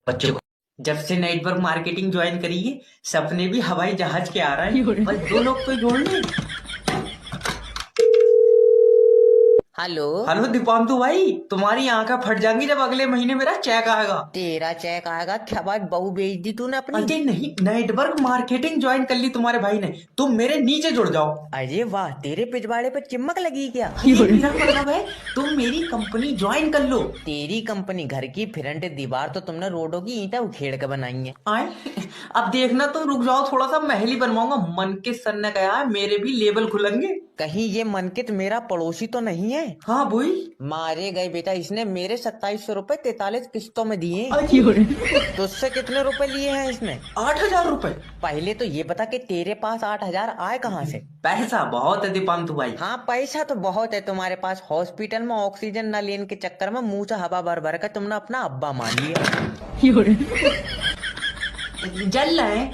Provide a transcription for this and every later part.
बच्चों को जब से नेटवर्क मार्केटिंग ज्वाइन करी है, सपने भी हवाई जहाज के आ रहे हैं। बस दो लोग तो जोड़ लें। हेलो। हेलो दीपांतु भाई, तुम्हारी आंखें फट जाएंगी जब अगले महीने मेरा चेक आएगा। तेरा चेक आएगा? क्या बात, बहू भेज दी तूने अपनी? अरे नहीं, नेटवर्क मार्केटिंग ज्वाइन कर ली तुम्हारे भाई ने। तुम मेरे नीचे जुड़ जाओ। अरे वाह, तेरे पिछवाड़े पे चिमक लगी क्या? अरे मेरा मतलब है तुम मेरी कंपनी ज्वाइन कर लो। तेरी कंपनी घर की फ्रंट दीवार तो तुमने रोडों की ईंटें उखेड़ के बनाई है। आए अब देखना, तुम रुक जाओ थोड़ा सा, महल ही बनवाऊंगा। मन के सर ने कहा है मेरे भी लेबल खुलेंगे। कहीं ये मनकित मेरा पड़ोसी तो नहीं है? हाँ बोई। मारे गए बेटा, इसने मेरे 2700 रुपए 43 किस्तों में दिए। तुझसे कितने रुपए लिए हैं इसने? 8,000 रुपए। पहले तो ये बता कि तेरे पास 8,000 आए कहाँ से? पैसा बहुत है दीपांतु भाई। हाँ, पैसा तो बहुत है तुम्हारे पास। हॉस्पिटल में ऑक्सीजन न लेने के चक्कर में मुंह से हवा भर भर कर तुमने अपना अब्बा मान लिया। जल रहे हैं।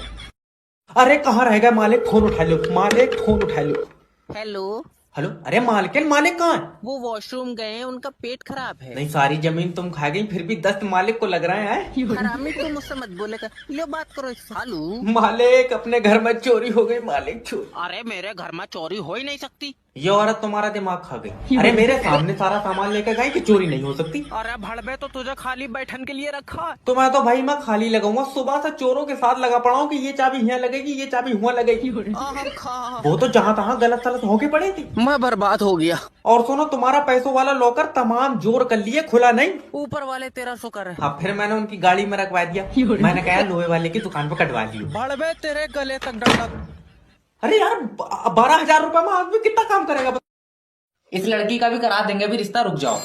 अरे कहाँ रह गए मालिक, फोन उठा लो मालिक, फोन उठा लो। हेलो। हेलो, अरे मालिक मालिक कहाँ है? वो वॉशरूम गए हैं, उनका पेट खराब है। नहीं, सारी जमीन तुम खा गई, फिर भी दस्त मालिक को लग रहे हैं। हरामी, तुम मुझसे मत बोलेगा। लो बात करो सालू। मालिक अपने घर में चोरी हो गई मालिक, चोरी। अरे मेरे घर में चोरी हो ही नहीं सकती। ये औरत तुम्हारा दिमाग खा गई। अरे मेरे सामने सारा सामान लेकर गई कि चोरी नहीं हो सकती। अरे भड़बे, तो तुझे खाली बैठन के लिए रखा है। तो मैं तो भाई मैं खाली लगाऊंगा, सुबह से चोरों के साथ लगा पड़ा हूँ कि ये चाबी यहाँ लगेगी, ये चाबी हुआ लगेगी। वो तो जहाँ तहाँ गलत सलत होके पड़ी थी। मैं बर्बाद हो गया। और सुनो, तुम्हारा पैसों वाला लॉकर तमाम जोर कर लिए, खुला नहीं। ऊपर वाले तेरा शुक्र है। हाँ, फिर मैंने उनकी गाड़ी में रखवा दिया। मैंने कहा लोहे वाले की दुकान पे कटवा लियो। भड़बे, तेरे गले तक डंडा। अरे यार, 12,000 रुपए में आदमी कितना काम करेगा? इस लड़की का भी करा देंगे, अभी रिश्ता, रुक जाओ।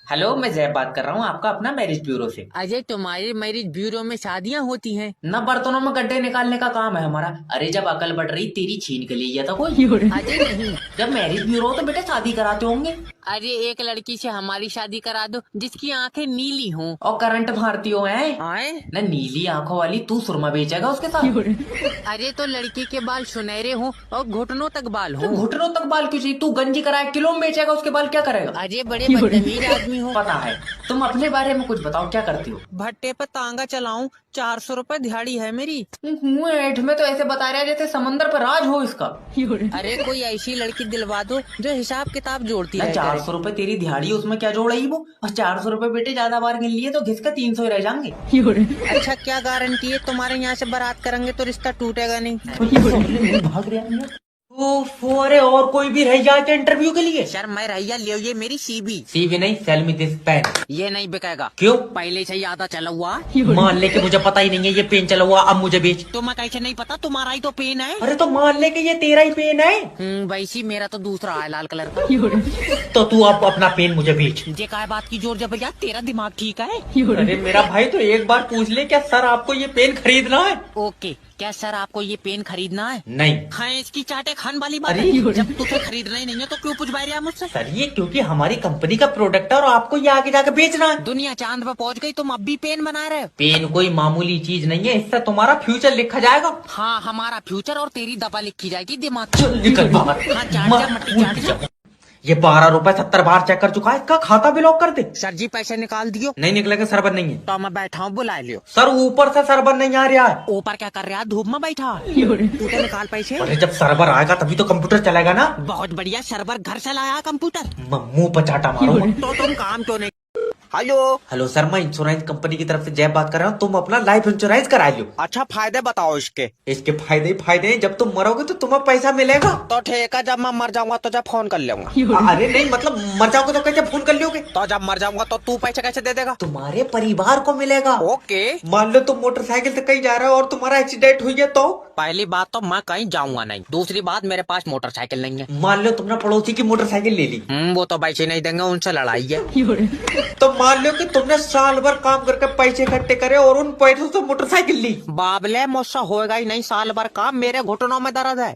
हेलो, मैं जैब बात कर रहा हूँ, आपका अपना मैरिज ब्यूरो से। अजय, तुम्हारे मैरिज ब्यूरो में शादियाँ होती हैं? न बर्तनों में गड्ढे निकालने का काम है हमारा। अरे जब अकल बढ़ रही तेरी छीन के लिए था कोई। अजय नहीं। जब मैरिज ब्यूरो हो तो बेटे शादी कराते होंगे। अरे एक लड़की से हमारी शादी करा दो जिसकी आंखें नीली हों। और करंट मारती हो हैं? आए न नीली आंखों वाली तू सुरमा बेचेगा उसके साथ। अरे तो लड़की के बाल सुनहरे हों और घुटनों तक बाल तो हों। घुटनों तक बाल क्यों चाहिए? तू गंजी कराए किलो में बेचेगा, उसके बाल क्या करेगा? अरे बड़े बदतमीज आदमी हो। पता है। तुम अपने बारे में कुछ बताओ, क्या करती हो? भट्टे पे तांगा चलाऊं, 400 रुपए दिहाड़ी है मेरी। मुंह ऐठ में तो ऐसे बता रहा है जैसे समंदर पर राज हो इसका। अरे कोई ऐसी लड़की दिलवा दो जो हिसाब किताब जोड़ती है। 400 रुपए तेरी दिहाड़ी, उसमें क्या जोड़ रही वो? और 400 रुपए बेटे ज्यादा बार गिन लिए तो घिसका 300 ही रह जाएंगे। अच्छा, क्या गारंटी है तुम्हारे यहाँ से बारात करेंगे तो रिश्ता टूटेगा नहीं? भाग रहा है। अरे और कोई भी रह जाए क्या इंटरव्यू के लिए? सर मैं रैया लियो, ये मेरी सीबी। सीवी नहीं, सेल मी दिस पेन। ये नहीं बिकेगा। क्यों? पहले से ही आधा चला हुआ। मान ले कि मुझे पता ही नहीं है ये पेन चला हुआ, अब मुझे बेच। तुम्हें कैसे नहीं पता? तुम्हारा ही तो पेन है। अरे तो मान ले कि ये तेरा ही पेन है। वैसी मेरा तो दूसरा है, लाल कलर का। तो तू अब अपना पेन मुझे बेच। ये काय बात की जोर जबरदस्त, तेरा दिमाग ठीक है? अरे मेरा भाई तो एक बार पूछ ले, क्या सर आपको ये पेन खरीदना है? ओके, क्या सर आपको ये पेन खरीदना है? नहीं। हाँ, इसकी चाटे खान वाली बात अरे है। जब तुझे खरीदना ही नहीं है तो क्यों पूछ रहा है मुझसे? सर ये क्योंकि हमारी कंपनी का प्रोडक्ट है और आपको ये आगे जाके बेचना है। दुनिया चांद पे पहुंच गई, तुम अब भी पेन बना रहे हो? पेन कोई मामूली चीज नहीं है, इससे तुम्हारा फ्यूचर लिखा जाएगा। हाँ, हमारा फ्यूचर और तेरी दफा लिखी जाएगी दिमाग। चल निकल बाहर। हाँ, चाट जा, मट्टी चाट जा। ये 12 रुपए 70 बार चेक कर चुका है, इसका खाता भी लॉक कर दे। सर जी पैसे निकाल दियो। नहीं निकलेगा, सरबर नहीं है। तो मैं बैठा हूँ, बुला लियो। सर ऊपर से सरबर नहीं आ रहा है। ऊपर क्या कर रहा है? धूप में बैठा। तू तो निकाल पैसे। अरे जब सरबर आएगा तभी तो कंप्यूटर चलेगा ना। बहुत बढ़िया, सर्वर घर से लाया कंप्यूटर। मुंह पर चाटा मारूंगा। तो तुम काम क्यों नहीं? हेलो। हेलो सर, मैं इंश्योरेंस कंपनी की तरफ से जय बात कर रहा हूँ। तुम अपना लाइफ इंश्योरेंस करा लो। अच्छा, फायदे बताओ इसके। इसके फायदे ही फायदे हैं, जब तुम मरोगे तो तुम्हें पैसा मिलेगा। तो ठीक है, जब मैं मर जाऊंगा तो जब फोन कर लूंगा। अरे नहीं, मतलब मर जाओगे तो कैसे फोन कर लोगे? तो जब मर जाऊंगा तो तू पैसे कैसे दे देगा? तुम्हारे परिवार को मिलेगा। ओके। मान लो तुम मोटरसाइकिल से कहीं जा रहे हो और तुम्हारा एक्सीडेंट हुई है तो? पहली बात तो मैं कहीं जाऊंगा नहीं। दूसरी बात, मेरे पास मोटरसाइकिल नहीं है। मान लो तुमने पड़ोसी की मोटरसाइकिल ले ली। वो तो पैसे नहीं देंगे, उनसे लड़ाई है। तो मान लो कि तुमने साल भर काम करके पैसे इकट्ठे करे और उन पैसों से मोटरसाइकिल ली। बाबले, मुझसे होएगा ही नहीं साल भर काम, मेरे घुटनों में दर्द है।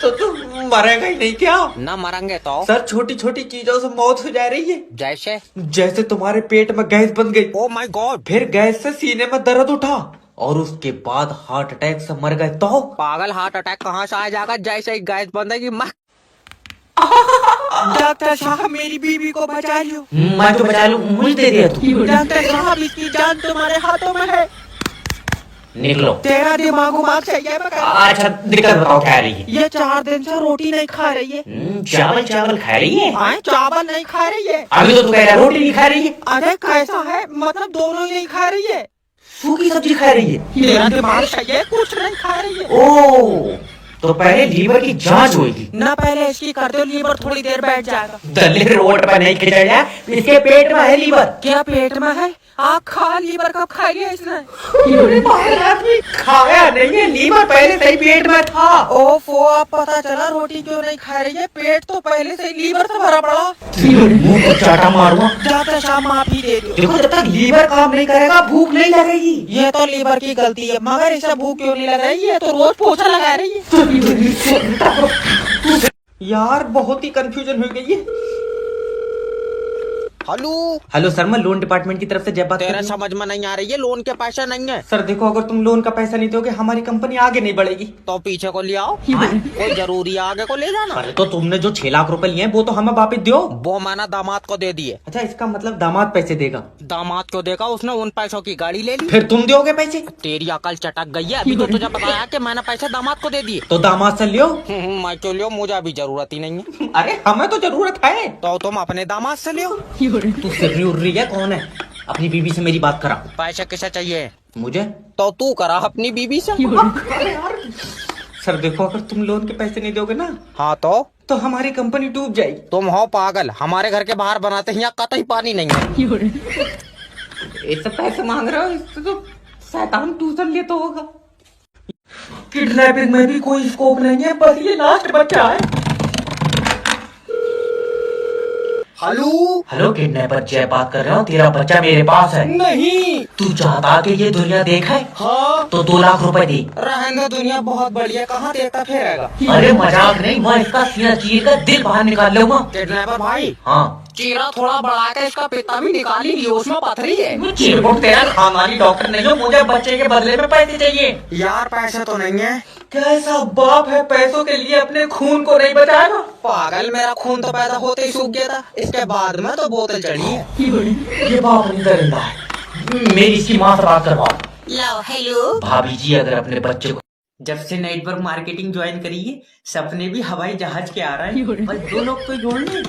तो तुम मरेगा ही नहीं क्या? न मरेंगे तो? सर छोटी छोटी चीजों से मौत हो जा रही है। जैसे? जैसे तुम्हारे पेट में गैस बन गई। Oh my God. फिर गैस से सीने में दर्द उठा और उसके बाद हार्ट अटैक से मर गए तो? पागल, हार्ट अटैक कहाँ से आ जाएगा? जैसे ही गैस बंदेगी मैं डॉक्टर साहब मेरी बीवी को बचा लो। मैं तो बचा लूं, मुझे दे दिया तू। डॉक्टर साहब इसकी जान तुम्हारे हाथों में है। निकलो। तेरा दिमाग चाहिए। अच्छा दिक्कत बताओ क्या है रही है? ये 4 दिन से रोटी नहीं खा रही है। चावल चावल खा रही है? हाँ, चावल नहीं खा रही है। अभी तो तू कह रहा है रोटी नहीं खा रही है। अरे कैसा है, मतलब दोनों ही नहीं खा रही है। सूखी सब्जी खा रही है? तेरा दिमाग सही है, कुछ नहीं खा रही है। ओ तो पहले लीवर की जांच होगी ना, पहले इसकी कर दो, लीवर थोड़ी देर बैठ जाएगा। दल्ले रोड पर नहीं खिंचा जाए, इसके पेट में है लीवर। क्या पेट में है? आग खा, लीवर कब खाई है इसने? खाया नहीं है, लीवर पहले से ही पेट में था। ओफो, अब पता चला रोटी क्यों नहीं खा रही है। पेट तो पहले से ही लीवर से भरा पड़ा। मुंह को चाटा मारूंगा। डॉक्टर साहब माफी दे दो। देखो जब तक लीवर काम नहीं करेगा भूख नहीं लगेगी। ये तो लीवर की गलती है, मगर इसे भूख क्यों नहीं लग रही है? तो रोज पोछा लगा रही है। यार बहुत ही कंफ्यूजन हो गई है। हेलो हेलो सर, मैं लोन डिपार्टमेंट की तरफ से जय बात कर तेरा रही हूँ। समझ में नहीं आ रही है, लोन के पैसे नहीं है सर देखो, अगर तुम लोन का पैसा नहीं दोगे हमारी कंपनी आगे नहीं बढ़ेगी। तो पीछे को ले आओ। कोई जरूरी है आगे को ले जाना? अरे तो तुमने जो 6 लाख रुपए लिए हैं वो तो हमें वापस दो। वो मैंने दामाद को दे दिए। अच्छा, इसका मतलब दामाद पैसे देगा? दामाद को देखा, उसने उन पैसों की गाड़ी ले ली। फिर तुम दोगे पैसे? तेरी अकल चटक गई है। अभी तो तुझे बताया कि मैंने पैसे दामाद को दे दिए। तो दामाद से लियो। मैं क्यों लियो, मुझे अभी जरूरत ही नहीं है। अरे हमें तो जरूरत है। तो तुम अपने दामाद से लियो। तू सिर्री उर्री है, कौन है? अपनी बीवी से मेरी बात करा। पैसे किसे चाहिए? मुझे। तो तू करा अपनी बीवी से। अरे यार सर देखो, अगर तुम लोन के पैसे नहीं दोगे ना हाँ तो हमारी कंपनी डूब जाएगी। तुम हो पागल, हमारे घर के बाहर बनाते हैं, यहाँ कतई पानी नहीं है। ऐसे पैसे मांग रहे हो, इससे तो शैतान ट्यूशन ले तो होगा। किडनैपिंग में भी कोई स्कोप नहीं है, बस ये लास्ट बच्चा है। हेलो हेलो किडनैपर जय बात कर रहा हूँ, तेरा बच्चा मेरे पास है। नहीं। तू चाहता कि ये दुनिया देखे? हाँ तो 2 लाख रुपए दे। रहने दो, दुनिया बहुत बढ़िया, कहाँ देखता फिरेगा। अरे मजाक नहीं, मैं इसका सीना चीर कर दिल बाहर निकाल लूंगा। किडनैपर भाई, हाँ चीरा थोड़ा बढ़ा के इसका पिता भी निकाल ही लियो, उसमें पथरी है। चिरकुट तेरा खानदानी डॉक्टर नहीं हो, मुझे बच्चे के बदले में पैसे चाहिए। यार पैसे तो नहीं है। कैसा बाप है पैसों के लिए अपने खून को नहीं बचाएगा? पागल, मेरा खून तो पैदा होते ही सूख गया था, इसके बाद में तो बोतल चढ़ी है। ये बाप नहीं दरिंदा है, मेरी इसकी माँ से बात करवाओ। लो हेलो भाभी जी, अगर अपने बच्चे को जब से नेटवर्क मार्केटिंग ज्वाइन करी है, सपने भी हवाई जहाज के आ रहे हैं। बस 2 लोग तो जोड़ ले।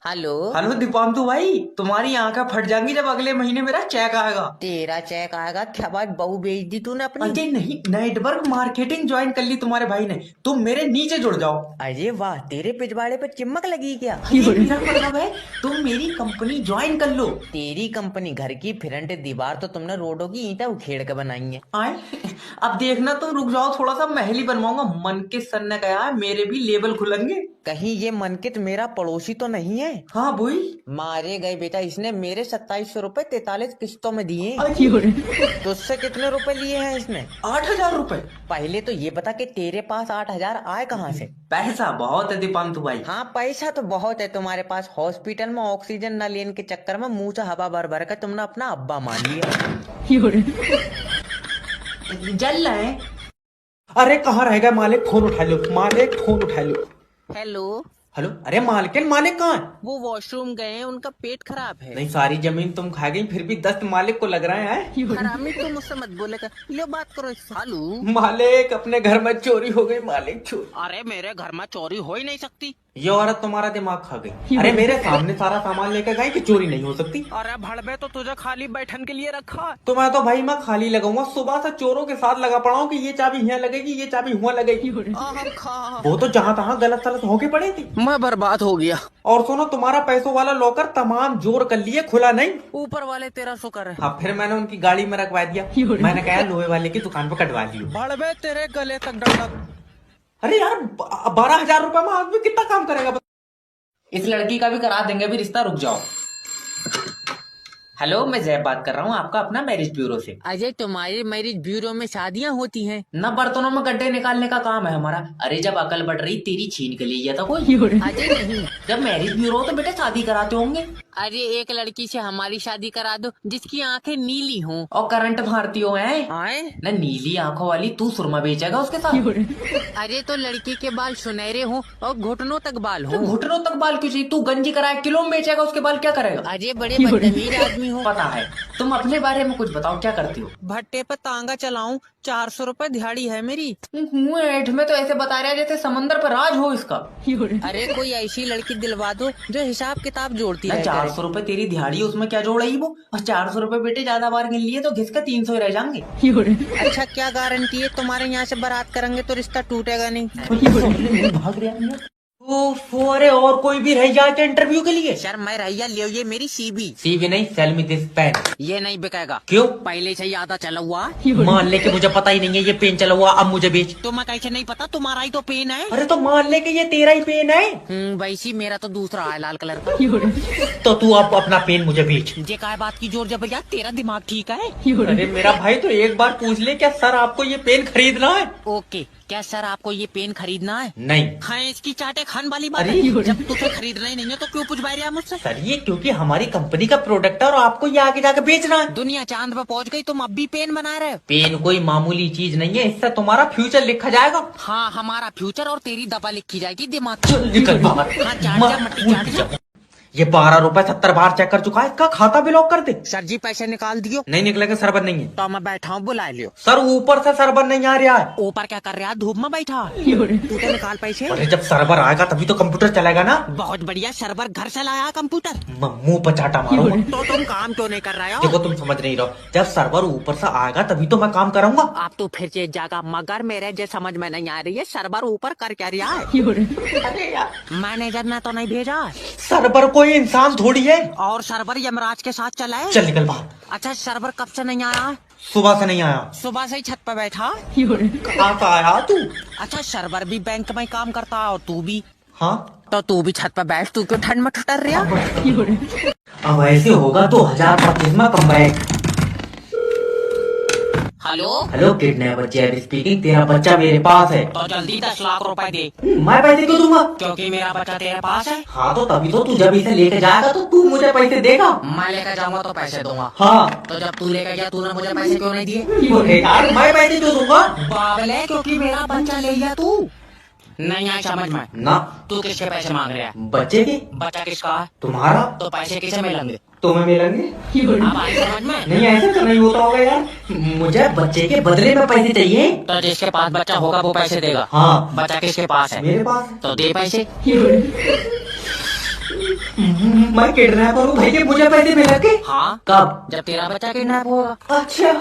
हेलो हेलो दीपांतु भाई, तुम्हारी आंखें फट जाएंगी जब अगले महीने मेरा चेक आएगा। तेरा चेक आएगा क्या? भाई बहू बेच दी तूने अपनी? अरे नहीं, नेटवर्क मार्केटिंग ज्वाइन कर ली तुम्हारे भाई ने, तुम मेरे नीचे जुड़ जाओ। अरे वाह, तेरे पिछवाड़े पे चिमक लगी क्या? ये मेरा मतलब है तुम मेरी कंपनी ज्वाइन कर लो। तेरी कंपनी घर की फ्रंट दीवार तो तुमने रोडों की ईंटें उखेड़ के बनाई है। आए अब देखना, तुम रुक जाओ थोड़ा सा, महल ही बनवाऊंगा। मन के सर ने कहा है मेरे भी लेवल खुलेंगे। कहीं ये मनकित मेरा पड़ोसी तो नहीं है? हाँ बोई। मारे गए बेटा, इसने मेरे 2700 रुपए 43 किस्तों में दिए। तुझसे कितने रुपए लिए हैं इसने? 8,000 रुपए। पहले तो ये बता कि तेरे पास 8,000 आए कहाँ से? पैसा बहुत है दीपांतु भाई। हाँ पैसा तो बहुत है तुम्हारे पास। हॉस्पिटल में ऑक्सीजन न लेने के चक्कर में मुंह से हवा भर भर कर तुमने अपना अब्बा मान लिया। जल रहे हैं। अरे कहाँ रह गया मालिक, फोन उठा लो मालिक, फोन उठा लो। हेलो हेलो, अरे मालिक, मालिक कहाँ है? वो वॉशरूम गए हैं, उनका पेट खराब है। नहीं, सारी जमीन तुम खा गई, फिर भी दस्त मालिक को लग रहे हैं। हरामी तुम मुझसे मत बोलेगा, लो बात करो सालू। मालिक, अपने घर में चोरी हो गई मालिक, चोरी। अरे मेरे घर में चोरी हो ही नहीं सकती। ये औरत तुम्हारा दिमाग खा गई। अरे मेरे सामने सारा सामान लेकर गई कि चोरी नहीं हो सकती। अरे भड़बे तो तुझे खाली बैठन के लिए रखा है। तो मैं तो भाई मैं खाली लगाऊंगा, सुबह से चोरों के साथ लगा पड़ा हूँ कि ये चाबी यहाँ लगेगी, ये चाबी हुआ लगेगी। वो तो जहाँ तहाँ गलत सलत होके पड़ी थी। मैं बर्बाद हो गया। और सुनो, तुम्हारा पैसों वाला लॉकर तमाम जोर कर लिए, खुला नहीं। ऊपर वाले तेरा शुक्र है। हाँ, फिर मैंने उनकी गाड़ी में रखवा दिया। मैंने कहा लोहे वाले की दुकान पर कटवा लियो। भड़बे तेरे गले तक डंडक। अरे यार, 12,000 रुपए में आदमी कितना काम करेगा? इस लड़की का भी करा देंगे, भी रिश्ता, रुक जाओ। हेलो, मैं जैब बात कर रहा हूँ आपका अपना मैरिज ब्यूरो से। अजय तुम्हारे मैरिज ब्यूरो में शादियाँ होती हैं? न बर्तनों में गड्ढे निकालने का काम है हमारा। अरे जब अकल बढ़ रही तेरी छीन के लिए गया था कोई। अजय नहीं, जब मैरिज ब्यूरो हो तो बेटे शादी कराते होंगे। अरे एक लड़की से हमारी शादी करा दो जिसकी आंखें नीली हों। और करंट मारती हो हैं। आए? न नीली आंखों वाली तू सुरमा बेचेगा उसके साथ। अरे तो लड़की के बाल सुनहरे हों और घुटनों तक बाल तो हों। घुटनों तक बाल क्यों चाहिए? तू गंजी कराए किलो में बेचेगा, उसके बाल क्या करेगा? अरे बड़े बदतमीज आदमी हो। पता है। तुम अपने बारे में कुछ बताओ, क्या करती हो? भट्टे पर तांगा चलाऊं, 400 रुपए दिहाड़ी है मेरी। मुँह ऐठ में तो ऐसे बता रहा है जैसे समंदर पर राज हो इसका। अरे कोई ऐसी लड़की दिलवा दो जो हिसाब किताब जोड़ती ना रहे। 400 रुपए तेरी दिहाड़ी, उसमें क्या जोड़ेगी वो? और 400 रुपए बेटे ज्यादा बार गिन लिए तो घिस के 300 ही रह जाएंगे। अच्छा क्या गारंटी है तुम्हारे यहाँ से बारात करेंगे तो रिश्ता टूटेगा नहीं? भाग रहा अरे और कोई भी रह जाए क्या इंटरव्यू के लिए? सर मैं रैया लियो, ये मेरी सीबी। सीवी नहीं, सेल मी दिस पेन। ये नहीं बिकेगा। क्यों? पहले से ही आधा चला हुआ। मान ले कि मुझे पता ही नहीं है ये पेन चला हुआ, अब मुझे बेच। तो मैं कैसे नहीं पता, तुम्हारा ही तो पेन है। अरे तो मान ले कि ये तेरा ही पेन है। वैसी मेरा तो दूसरा है लाल कलर का। तो तू अब अपना पेन मुझे बेच। जे काय बात की जोर जबरिया, तेरा दिमाग ठीक है? अरे मेरा भाई तो एक बार पूछ ले, क्या सर आपको ये पेन खरीदना है? ओके, क्या सर आपको ये पेन खरीदना है? नहीं। हाँ इसकी चाटे खान वाली बात अरे है। जब तुझे खरीदना ही नहीं है तो क्यों पूछ रहा मुझसे? सर ये क्योंकि हमारी कंपनी का प्रोडक्ट है और आपको ये आगे जाके बेचना है। दुनिया चांद पे पहुंच गई, तुम अब भी पेन बना रहे हो? पेन कोई मामूली चीज नहीं है, इससे तुम्हारा फ्यूचर लिखा जाएगा। हाँ हमारा फ्यूचर और तेरी दबा लिखी जाएगी दिमाग। निकल बाहर। हाँ चाट जा, मट्टी चाट जा। ये 12 रुपए 70 बार चेक कर चुका है, इसका खाता भी लॉक कर दे। सर जी पैसे निकाल दियो। नहीं निकलेगा, सरबर नहीं है। तो मैं बैठा हूँ, बुला लियो। सर ऊपर से सरबर नहीं आ रहा है। ऊपर क्या कर रहा है, धूप में बैठा? तू तो निकाल पैसे। अरे जब सरबर आएगा तभी तो कंप्यूटर चलेगा ना। बहुत बढ़िया, सर्वर घर से लाया कंप्यूटर। मुंह पर चाटा मारो। तो तुम काम क्यों नहीं कर रहे हो? देखो तुम समझ नहीं रहो, जब सर्वर ऊपर से आएगा तभी तो मैं काम करूंगा। आप तो फिर से जागा, मगर मेरे जो समझ में नहीं आ रही है, सर्वर ऊपर कर क्या रहा है? अरे यार मैनेजर ने तो नहीं भेजा? सर्वर कोई इंसान थोड़ी है। और सर्वर यमराज के साथ चला है? चल निकल बाहर। अच्छा सर्वर कब से नहीं आया? सुबह से नहीं आया। सुबह से ही छत पर बैठा। कहाँ से आया तू? अच्छा सर्वर भी बैंक में काम करता है और तू भी? हाँ तो तू भी छत पर बैठ, तू क्यों ठंड में ठुटर रहा? अब ऐसे होगा तो 1025 में come back. Hello hello kidnapper Jab speaking, तेरा बच्चा मेरे पास है। तो जल्दी 10 लाख रुपए दे। मैं पैसे क्यों दूंगा? क्योंकि मेरा बच्चा तेरे पास है। हाँ तो तभी तो तू जब इसे लेके जाएगा तो तू मुझे पैसे देगा। मैं लेकर जाऊंगा तो पैसे दूंगा। हाँ तो जब तू लेकर गया तूने मुझे पैसे क्यों नहीं दिए? अरे यार मैं पैसे क्यों दूंगा? बावले, क्योंकि मेरा बच्चा ले गया तू। नहीं आया समझ में? ना। तू किसके पैसे मांग रहा है? बच्चे के। बच्चा किसका है? तुम्हारा। तो पैसे किसे मिलेंगे? तुम्हें मिलेंगे। अब आई समझ में? नहीं ऐसे तो नहीं होता होगा यार, मुझे बच्चे के बदले में पैसे चाहिए। तो जिसके पास बच्चा होगा वो पैसे देगा। हाँ बच्चा किसके पास है? मेरे पास। तो दे पैसे। मैं किडनैपर हूँ भाई, के मुझे पैसे मिलेंगे। हाँ कब? जब तेरा बच्चा किडनैप होगा। अच्छा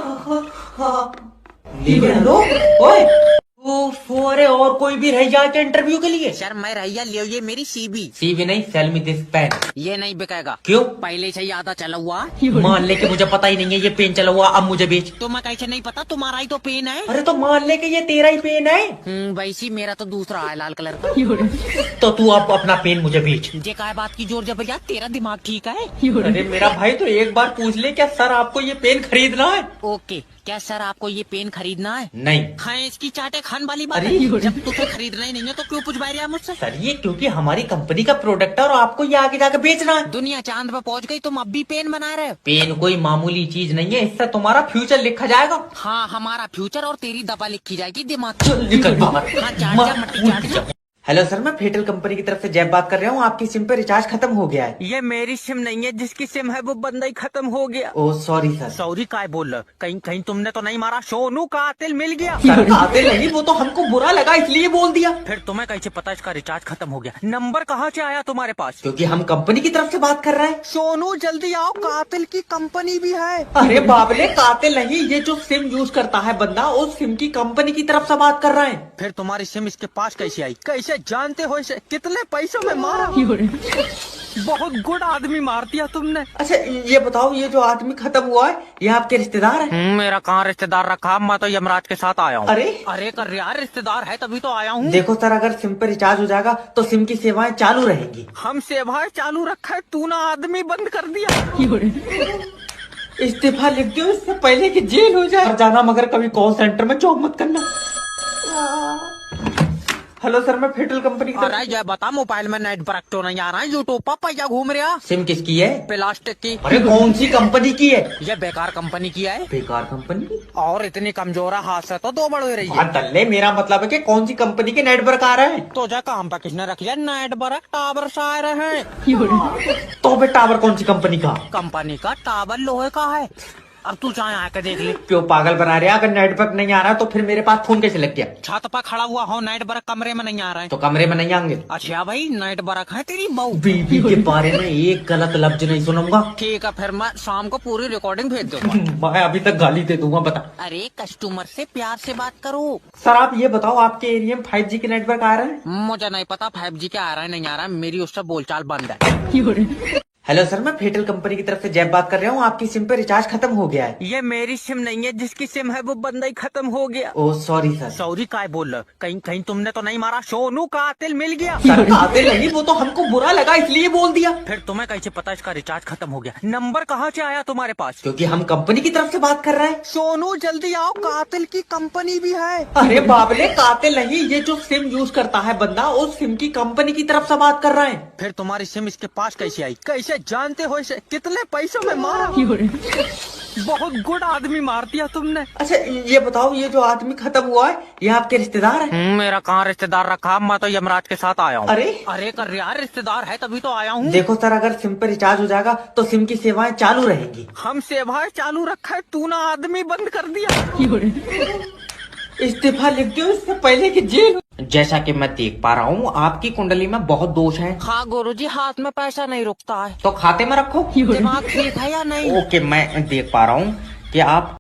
हाँ। लेकिन हेलो ओए, अरे और कोई भी रह जाए क्या इंटरव्यू के लिए? सर मैं रैया लियो, ये मेरी सीबी। सीवी नहीं, सेल मी दिस पेन। ये नहीं बिकेगा। क्यों? पहले से ही आधा चला हुआ। मान ले कि मुझे पता ही नहीं है ये पेन चला हुआ, अब मुझे बेच। तो मैं कैसे नहीं पता, तुम्हारा ही तो पेन है। अरे तो मान ले कि ये तेरा ही पेन है। वैसी मेरा तो दूसरा है लाल कलर का। तो तू अब अपना पेन मुझे बेच। जे काय बात की जोर जबरिया, तेरा दिमाग ठीक है? अरे मेरा भाई तो एक बार पूछ ले, क्या सर आपको ये पेन खरीदना है? ओके, क्या सर आपको ये पेन खरीदना है? नहीं। हाँ इसकी चाटे खान वाली बात अरे है। जब तुझे खरीदना ही नहीं है तो क्यों पूछ रहा मुझसे? सर ये क्योंकि हमारी कंपनी का प्रोडक्ट है और आपको ये आगे जाके बेचना है। दुनिया चांद पे पहुंच गई, तुम अब भी पेन बना रहे हो? पेन कोई मामूली चीज नहीं है, इससे तुम्हारा फ्यूचर लिखा जाएगा। हाँ हमारा फ्यूचर और तेरी दबा लिखी जाएगी दिमाग। निकल बाहर। हाँ चाट जा, मट्टी चाट जा। हेलो सर, मैं फेटल कंपनी की तरफ से जैब बात कर रहा हूँ। आपकी सिम पे रिचार्ज खत्म हो गया है। ये मेरी सिम नहीं है, जिसकी सिम है वो बंदा ही खत्म हो गया। Oh sorry sir. सॉरी काय बोल रहे हो? कहीं कहीं तुमने तो नहीं मारा? सोनू कातिल मिल गया। सर कातिल नहीं, वो तो हमको बुरा लगा इसलिए बोल दिया। फिर तुम्हें कैसे पता इसका रिचार्ज खत्म हो गया? नंबर कहाँ से आया तुम्हारे पास? क्योंकि हम कंपनी की तरफ से बात कर रहे हैं। सोनू जल्दी आओ, कातिल की कंपनी भी है। अरे बाबले कातिल नहीं, ये जो सिम यूज करता है बंदा, उस सिम की कंपनी की तरफ से बात कर रहे हैं। फिर तुम्हारी सिम इसके पास कैसे आई? कैसे जानते हो इसे? कितने पैसों में मारा? बहुत गुड आदमी मार दिया तुमने। अच्छा ये बताओ, ये जो आदमी खत्म हुआ है ये आपके रिश्तेदार है? मेरा कहाँ रिश्तेदार रखा, मैं तो यमराज के साथ आया हूँ। अरे अरे कर यार, रिश्तेदार है तभी तो आया हूँ। देखो सर, अगर सिम पे रिचार्ज हो जाएगा तो सिम की सेवाएं चालू रहेंगी। हम सेवाएं चालू रखा है, तू ना आदमी बंद कर दिया। इस्तीफा लिख दो इससे पहले कि जेल हो जाए। और जाना मगर कभी कॉल सेंटर में चौक मत करना। हेलो सर, मैं फेटल कंपनी की अरे ये बता, मोबाइल में नेट वर्क तो नहीं आ रहा है, यूट्यूब पर पैसा घूम रहा। सिम किसकी है? प्लास्टिक की। अरे कौन सी कंपनी की है? ये बेकार कंपनी की है। बेकार कंपनी? और इतनी कमजोर है, हाथ से तो दो बड़े रही है। हाँ दल्ले, मेरा मतलब है कि कौन सी कंपनी के नेटवर्क आ रहे हैं? तो जा काम पर किसने रख लिया नेट वर्क, टावर से आ रहे हैं। तो बे टावर कौन सी कंपनी का? कंपनी का टावर लोहे का है। अब तू चाहे आके देख ले। क्यों पागल बना रहे? अगर नेटवर्क नहीं आ रहा तो फिर मेरे पास फोन कैसे लग गया? छत पर खड़ा हुआ हो, नेट वर्क कमरे में नहीं आ रहा है। तो कमरे में नहीं आएंगे? अच्छा भाई, नेट वर्क है तेरी बहू। बीबी के बारे में एक गलत लफ्ज नहीं सुनूंगा। ठीक है, फिर मैं शाम को पूरी रिकॉर्डिंग भेज दूंगा। मैं अभी तक गाली दे दूंगा। बता अरे कस्टमर से प्यार से बात करो। सर, आप ये बताओ, आपके एरिया में 5G के नेटवर्क आ रहे हैं? मुझे नहीं पता 5G क्या आ रहा है नहीं आ रहा है, मेरी उससे बोलचाल बंद है। हेलो सर, मैं फेटल कंपनी की तरफ से जैब बात कर रहा हूँ। आपकी सिम पे रिचार्ज खत्म हो गया है। ये मेरी सिम नहीं है, जिसकी सिम है वो बंदा ही खत्म हो गया। Oh sorry sir. सॉरी काय बोल रहे हो? कहीं कहीं तुमने तो नहीं मारा? सोनू कातिल मिल गया। सर कातिल नहीं, वो तो हमको बुरा लगा इसलिए बोल दिया। फिर तुम्हें कैसे पता इसका रिचार्ज खत्म हो गया? नंबर कहाँ से आया तुम्हारे पास? क्योंकि हम कंपनी की तरफ से बात कर रहे हैं। सोनू जल्दी आओ, कातिल की कंपनी भी है। अरे बाबले, कातिल नहीं, ये जो सिम यूज करता है बंदा, उस सिम की कंपनी की तरफ से बात कर रहे हैं। फिर तुम्हारी सिम इसके पास कैसे आई? कैसे जानते हो इसे? कितने पैसों में मारा? बहुत गुड आदमी मार दिया तुमने। अच्छा ये बताओ, ये जो आदमी खत्म हुआ है ये आपके रिश्तेदार है? मेरा कहाँ रिश्तेदार रखा, मैं तो यमराज के साथ आया हूँ। अरे कर यार, रिश्तेदार है तभी तो आया हूँ। देखो सर, अगर सिम पे रिचार्ज हो जाएगा तो सिम की सेवाएं चालू रहेंगी। हम सेवाएं चालू रखा है, तू ना आदमी बंद कर दिया। इस्तीफा लिख दो इससे पहले कि जेल। जैसा कि मैं देख पा रहा हूँ आपकी कुंडली में बहुत दोष हैं। हाँ गुरुजी, हाथ में पैसा नहीं रुकता है। तो खाते में रखो। दिमाग ठीक है या नहीं? ओके, मैं देख पा रहा हूँ कि आप